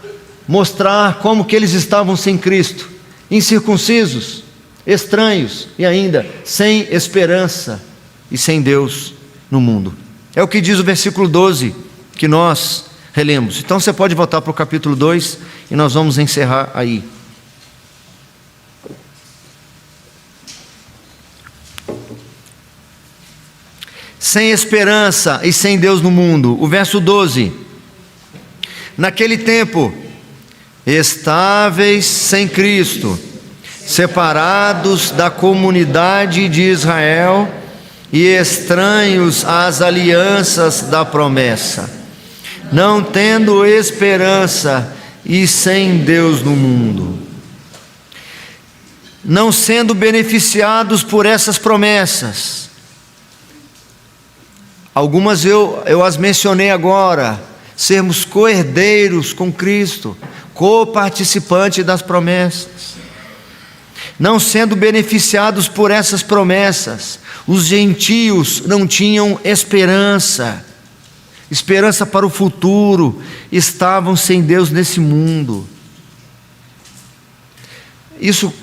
mostrar como que eles estavam sem Cristo: incircuncisos, estranhos e ainda sem esperança e sem Deus no mundo. É o que diz o versículo 12 que nós relemos. Então você pode voltar para o capítulo 2 e nós vamos encerrar aí. Sem esperança e sem Deus no mundo. O verso 12: naquele tempo, estáveis sem Cristo, separados da comunidade de Israel e estranhos às alianças da promessa, não tendo esperança e sem Deus no mundo, não sendo beneficiados por essas promessas. Algumas eu as mencionei agora: sermos co-herdeiros com Cristo, co-participante das promessas. Não sendo beneficiados por essas promessas, os gentios não tinham esperança para o futuro, estavam sem Deus nesse mundo. Isso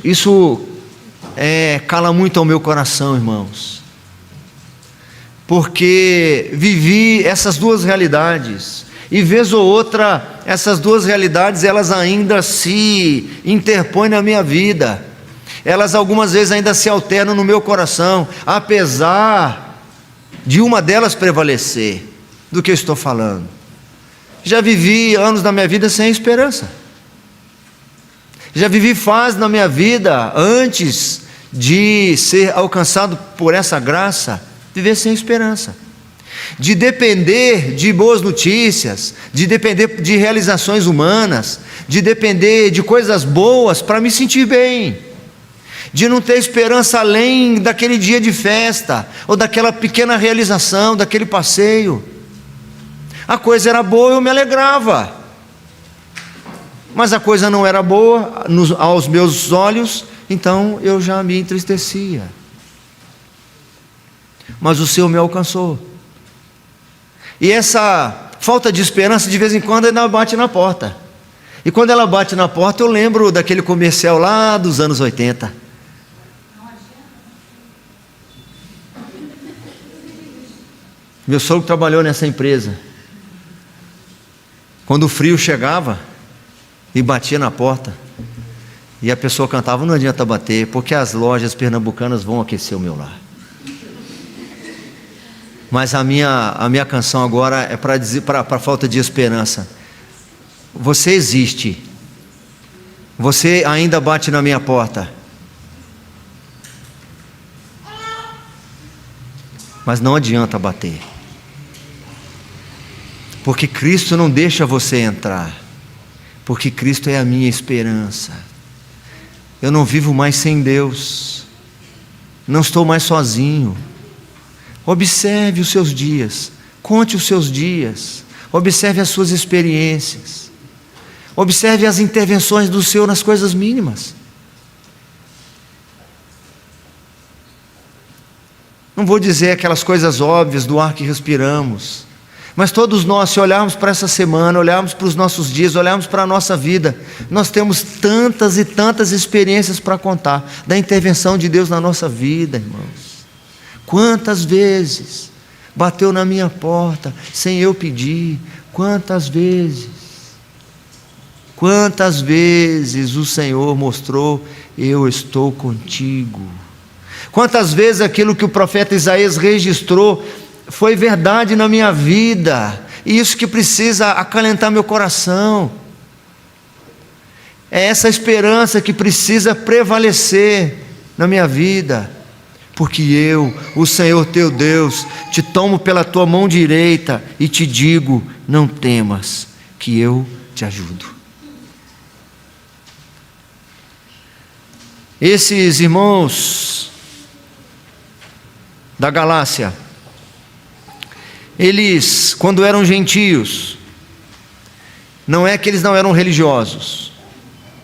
cala muito ao meu coração, irmãos, porque vivi essas duas realidades, e vez ou outra, essas duas realidades, elas ainda se interpõem na minha vida, elas algumas vezes ainda se alternam no meu coração, apesar de uma delas prevalecer. Do que eu estou falando? Já vivi anos da minha vida sem esperança, já vivi fases na minha vida, antes de ser alcançado por essa graça, viver sem esperança, de depender de boas notícias, de depender de realizações humanas, de depender de coisas boas para me sentir bem, de não ter esperança além daquele dia de festa, ou daquela pequena realização, daquele passeio. A coisa era boa, eu me alegrava, mas a coisa não era boa aos meus olhos, então eu já me entristecia. Mas o Senhor me alcançou, e essa falta de esperança de vez em quando ainda bate na porta, e quando ela bate na porta eu lembro daquele comercial lá dos anos 80, meu sogro trabalhou nessa empresa. Quando o frio chegava, e batia na porta, e a pessoa cantava: não adianta bater, porque as lojas pernambucanas vão aquecer o meu lar. Mas a minha canção agora é para dizer, para a falta de esperança: você existe, você ainda bate na minha porta, mas não adianta bater, porque Cristo não deixa você entrar, porque Cristo é a minha esperança. Eu não vivo mais sem Deus, não estou mais sozinho. Observe os seus dias, conte os seus dias, observe as suas experiências, observe as intervenções do Senhor nas coisas mínimas. Não vou dizer aquelas coisas óbvias do ar que respiramos, mas todos nós, se olharmos para essa semana, olharmos para os nossos dias, olharmos para a nossa vida, nós temos tantas e tantas experiências para contar da intervenção de Deus na nossa vida, irmãos. Quantas vezes bateu na minha porta sem eu pedir? Quantas vezes o Senhor mostrou: eu estou contigo. Quantas vezes aquilo que o profeta Isaías registrou foi verdade na minha vida, e isso que precisa acalentar meu coração. É essa esperança que precisa prevalecer na minha vida, porque eu, o Senhor teu Deus, te tomo pela tua mão direita e te digo: não temas, que eu te ajudo. Esses irmãos da Galácia, eles, quando eram gentios, não é que eles não eram religiosos,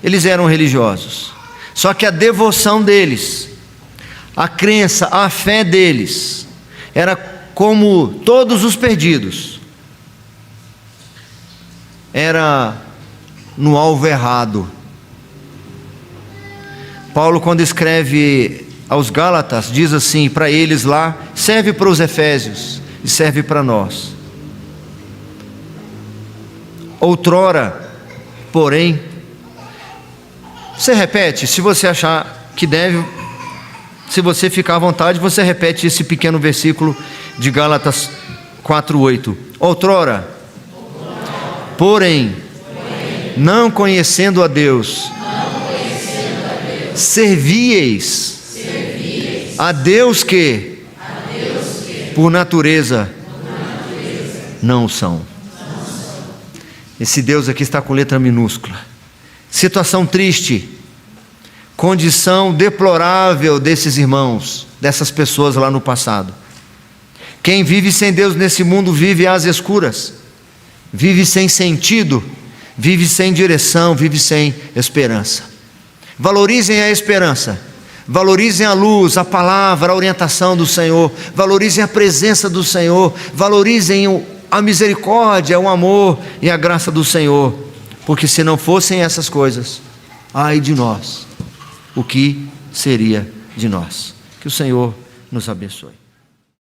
eles eram religiosos, só que a devoção deles, a crença, a fé deles, era como todos os perdidos, era no alvo errado. Paulo, quando escreve aos Gálatas, diz assim para eles lá, serve para os Efésios e serve para nós: outrora, porém, você repete, se você achar que deve, se você ficar à vontade, você repete esse pequeno versículo de Gálatas 4:8. Outrora, porém, não conhecendo a Deus, servieis a Deus que por natureza não o são. Esse Deus aqui está com letra minúscula. Situação triste, condição deplorável desses irmãos, dessas pessoas lá no passado. Quem vive sem Deus nesse mundo vive às escuras, vive sem sentido, vive sem direção, vive sem esperança. Valorizem a esperança, valorizem a luz, a palavra, a orientação do Senhor, valorizem a presença do Senhor, valorizem a misericórdia, o amor e a graça do Senhor, porque se não fossem essas coisas, ai de nós, o que seria de nós? Que o Senhor nos abençoe.